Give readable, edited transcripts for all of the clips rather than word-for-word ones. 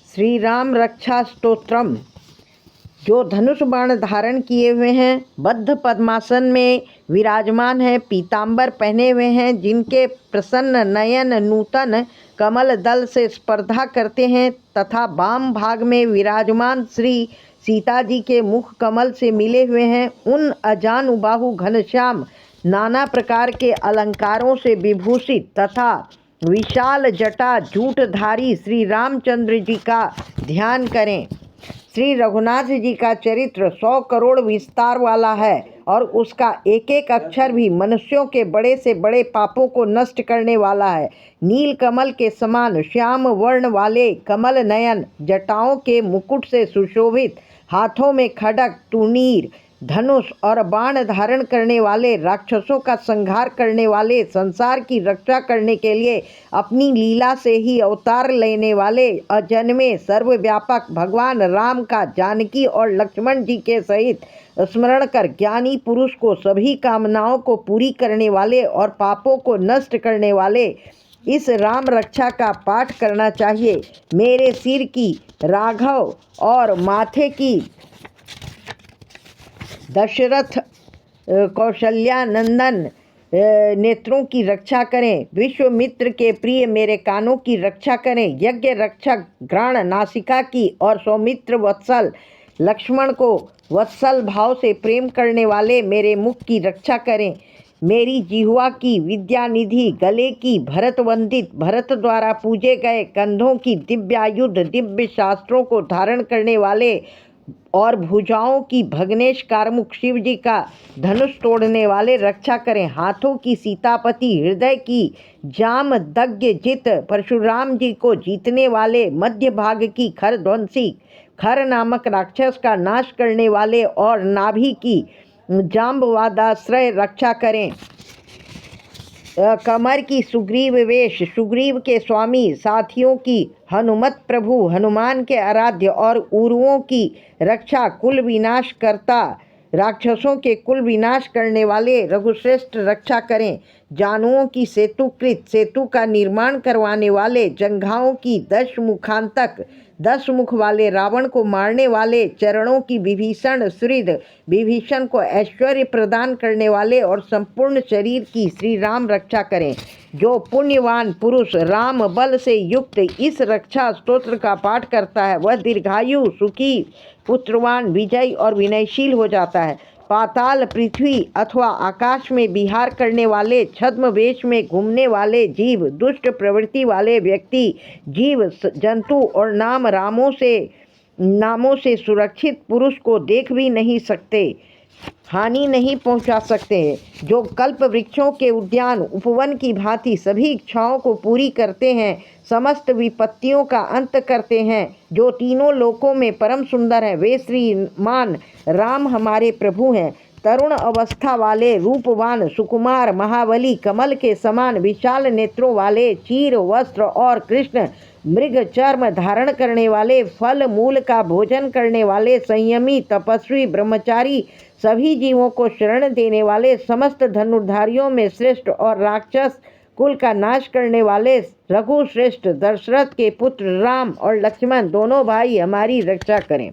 श्री राम रक्षा स्तोत्रम। जो धनुष बाण धारण किए हुए हैं, बद्ध पद्मासन में विराजमान है, पीतांबर पहने हुए हैं, जिनके प्रसन्न नयन नूतन कमल दल से स्पर्धा करते हैं तथा वाम भाग में विराजमान श्री सीता जी के मुख कमल से मिले हुए हैं, उन अजानुबाहु घनश्याम नाना प्रकार के अलंकारों से विभूषित तथा विशाल जटा जूटधारी श्री रामचंद्र जी का ध्यान करें। श्री रघुनाथ जी का चरित्र 100 करोड़ विस्तार वाला है और उसका एक एक अक्षर भी मनुष्यों के बड़े से बड़े पापों को नष्ट करने वाला है। नील कमल के समान श्याम वर्ण वाले कमल नयन, जटाओं के मुकुट से सुशोभित, हाथों में खड्ग, तुनीर, धनुष और बाण धारण करने वाले, राक्षसों का संहार करने वाले, संसार की रक्षा करने के लिए अपनी लीला से ही अवतार लेने वाले अजन्मे सर्वव्यापक भगवान राम का जानकी और लक्ष्मण जी के सहित स्मरण कर ज्ञानी पुरुष को सभी कामनाओं को पूरी करने वाले और पापों को नष्ट करने वाले इस राम रक्षा का पाठ करना चाहिए। मेरे सिर की, राघव और माथे की, दशरथ कौशल्या नंदन नेत्रों की रक्षा करें। विश्वामित्र के प्रिय मेरे कानों की रक्षा करें। यज्ञ रक्षक घ्राण नासिका की और सौमित्र वत्सल लक्ष्मण को वत्सल भाव से प्रेम करने वाले मेरे मुख की रक्षा करें। मेरी जिह्वा की, विद्यानिधि गले की, भरत वंदित, भरत द्वारा पूजे गए कंधों की, दिव्यायुध दिव्य शास्त्रों को धारण करने वाले और भुजाओं की, भगनेश कारमुख शिव जी का धनुष तोड़ने वाले रक्षा करें। हाथों की सीतापति, हृदय की जामदग्ध जित, परशुराम जी को जीतने वाले, मध्य भाग की खरध्वंसी, खर नामक राक्षस का नाश करने वाले और नाभि की जाम्बवादाश्रय रक्षा करें। कमर की सुग्रीव वेश, सुग्रीव के स्वामी, साथियों की हनुमत प्रभु, हनुमान के आराध्य और उरुओं की रक्षा, कुल विनाश करता, राक्षसों के कुल विनाश करने वाले रघुश्रेष्ठ रक्षा करें। जानुओं की सेतुकृत, सेतु का निर्माण करवाने वाले, जंघाओं की 10 मुखांतक, 10 मुख वाले, रावण को मारने वाले, चरणों की विभीषण सुहृद, विभीषण को ऐश्वर्य प्रदान करने वाले और संपूर्ण शरीर की श्री राम रक्षा करें। जो पुण्यवान पुरुष राम बल से युक्त इस रक्षा स्तोत्र का पाठ करता है, वह दीर्घायु, सुखी, पुत्रवान, विजयी और विनयशील हो जाता है। पाताल, पृथ्वी अथवा आकाश में विहार करने वाले, छद्म वेश में घूमने वाले जीव, दुष्ट प्रवृत्ति वाले व्यक्ति, जीव जंतु और नामों से सुरक्षित पुरुष को देख भी नहीं सकते, हानि नहीं पहुंचा सकते। जो कल्प वृक्षों के उद्यान उपवन की भांति सभी इच्छाओं को पूरी करते हैं, समस्त विपत्तियों का अंत करते हैं, जो तीनों लोकों में परम सुंदर है, वे श्रीमान राम हमारे प्रभु हैं। तरुण अवस्था वाले, रूपवान, सुकुमार, महाबली, कमल के समान विशाल नेत्रों वाले, चीर वस्त्र और कृष्ण मृग चर्म धारण करने वाले, फल मूल का भोजन करने वाले, संयमी, तपस्वी, ब्रह्मचारी, सभी जीवों को शरण देने वाले, समस्त धनुर्धारियों में श्रेष्ठ और राक्षस कुल का नाश करने वाले रघु श्रेष्ठ दशरथ के पुत्र राम और लक्ष्मण दोनों भाई हमारी रक्षा करें।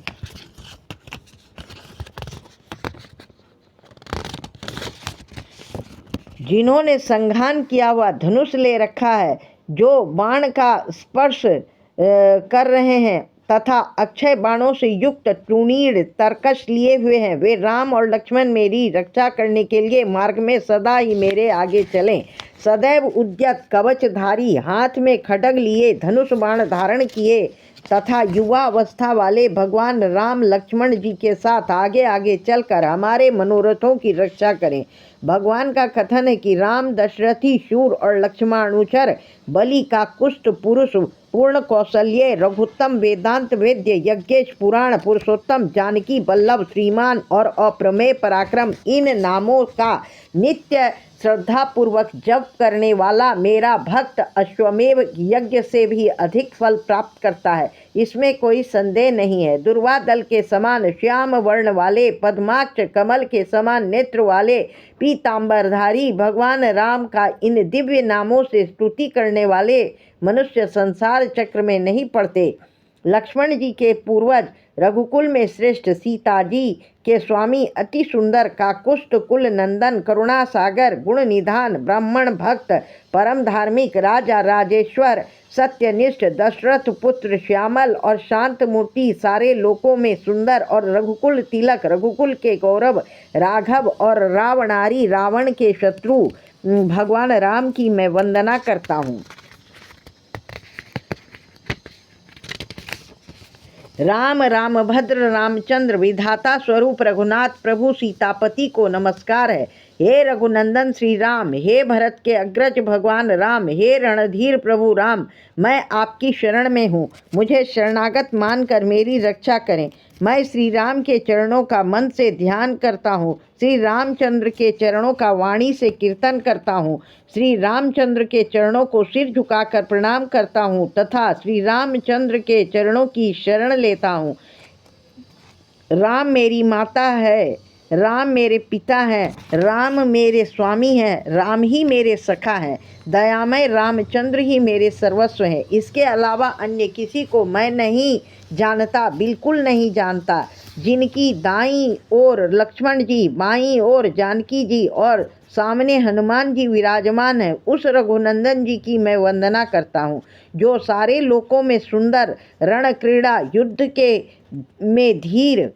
जिन्होंने संघान किया हुआ धनुष ले रखा है, जो बाण का स्पर्श कर रहे हैं तथा अक्षय बाणों से युक्त टुनीड़ तरकश लिए हुए हैं, वे राम और लक्ष्मण मेरी रक्षा करने के लिए मार्ग में सदा ही मेरे आगे चलें। सदैव उद्यत कवचधारी, हाथ में खड्ग लिए, धनुष बाण धारण किए तथा युवा अवस्था वाले भगवान राम लक्ष्मण जी के साथ आगे आगे चलकर हमारे मनोरथों की रक्षा करें। भगवान का कथन है कि राम दशरथी शूर और लक्ष्मणानुचर, बलि का कुष्ठ पुरुष, पूर्ण कौशल्य, रघुत्तम, वेदांत वेद्य, यज्ञेश, पुराण पुरुषोत्तम, जानकी वल्लभ, श्रीमान और अप्रमेय पराक्रम, इन नामों का नित्य श्रद्धापूर्वक जप करने वाला मेरा भक्त अश्वमेव यज्ञ से भी अधिक फल प्राप्त करता है, इसमें कोई संदेह नहीं है। दुर्वा दल के समान श्याम वर्ण वाले, पद्माक्ष कमल के समान नेत्र वाले, पीतांबरधारी भगवान राम का इन दिव्य नामों से स्तुति करने वाले मनुष्य संसार चक्र में नहीं पड़ते। लक्ष्मण जी के पूर्वज रघुकुल में श्रेष्ठ सीता जी के स्वामी अति सुंदर काकुष्ठ कुल नंदन करुणा सागर गुण निधान ब्राह्मण भक्त परम धार्मिक राजा राजेश्वर सत्यनिष्ठ दशरथ पुत्र श्यामल और शांत मूर्ति सारे लोकों में सुंदर और रघुकुल तिलक रघुकुल के गौरव राघव और रावणारी रावण के शत्रु भगवान राम की मैं वंदना करता हूँ। राम रामभद्र रामचंद्र विधाता स्वरूप रघुनाथ प्रभु सीतापति को नमस्कार है। हे रघुनंदन श्री राम, हे भरत के अग्रज भगवान राम, हे रणधीर प्रभु राम, मैं आपकी शरण में हूँ। मुझे शरणागत मानकर मेरी रक्षा करें। मैं श्री राम के चरणों का मन से ध्यान करता हूँ। श्री रामचंद्र के चरणों का वाणी से कीर्तन करता हूँ। श्री रामचंद्र के चरणों को सिर झुकाकर प्रणाम करता हूँ तथा श्री रामचंद्र के चरणों की शरण लेता हूँ। राम मेरी माता है, राम मेरे पिता हैं, राम मेरे स्वामी हैं, राम ही मेरे सखा हैं, दयामय रामचंद्र ही मेरे सर्वस्व हैं। इसके अलावा अन्य किसी को मैं नहीं जानता, बिल्कुल नहीं जानता। जिनकी दाईं ओर लक्ष्मण जी, बाईं ओर जानकी जी और सामने हनुमान जी विराजमान हैं, उस रघुनंदन जी की मैं वंदना करता हूँ, जो सारे लोकों में सुंदर, रण क्रीड़ा युद्ध के में धीर,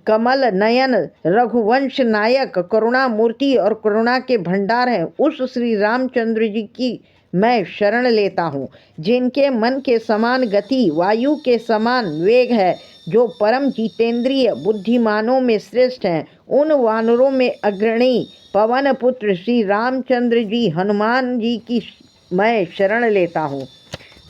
कमल नयन, रघुवंश नायक, करुणा मूर्ति और करुणा के भंडार हैं। उस श्री रामचंद्र जी की मैं शरण लेता हूँ, जिनके मन के समान गति, वायु के समान वेग है, जो परम जितेंद्रिय बुद्धिमानों में श्रेष्ठ हैं। उन वानरों में अग्रणी पवन पुत्र श्री रामचंद्र जी हनुमान जी की मैं शरण लेता हूँ।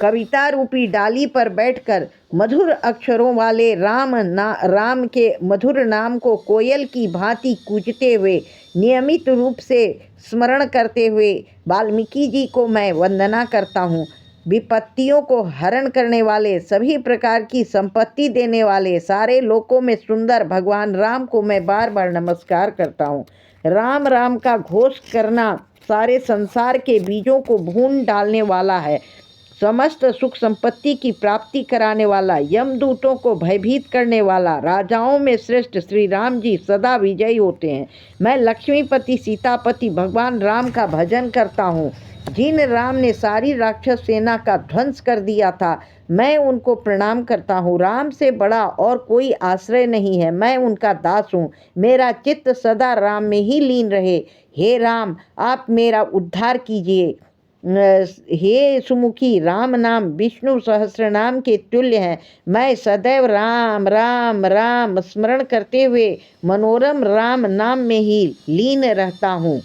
कविता रूपी डाली पर बैठकर मधुर अक्षरों वाले राम के मधुर नाम को कोयल की भांति कूजते हुए नियमित रूप से स्मरण करते हुए वाल्मीकि जी को मैं वंदना करता हूँ। विपत्तियों को हरण करने वाले, सभी प्रकार की संपत्ति देने वाले, सारे लोकों में सुंदर भगवान राम को मैं बार बार नमस्कार करता हूँ। राम राम का घोष करना सारे संसार के बीजों को भून डालने वाला है। समस्त सुख संपत्ति की प्राप्ति कराने वाला, यमदूतों को भयभीत करने वाला, राजाओं में श्रेष्ठ श्री राम जी सदा विजयी होते हैं। मैं लक्ष्मीपति सीतापति भगवान राम का भजन करता हूँ। जिन राम ने सारी राक्षस सेना का ध्वंस कर दिया था, मैं उनको प्रणाम करता हूँ। राम से बड़ा और कोई आश्रय नहीं है, मैं उनका दास हूँ। मेरा चित्त सदा राम में ही लीन रहे। हे राम, आप मेरा उद्धार कीजिए। हे सुमुखी, राम नाम विष्णु सहस्त्र नाम के तुल्य है। मैं सदैव राम राम राम स्मरण करते हुए मनोरम राम नाम में ही लीन रहता हूँ।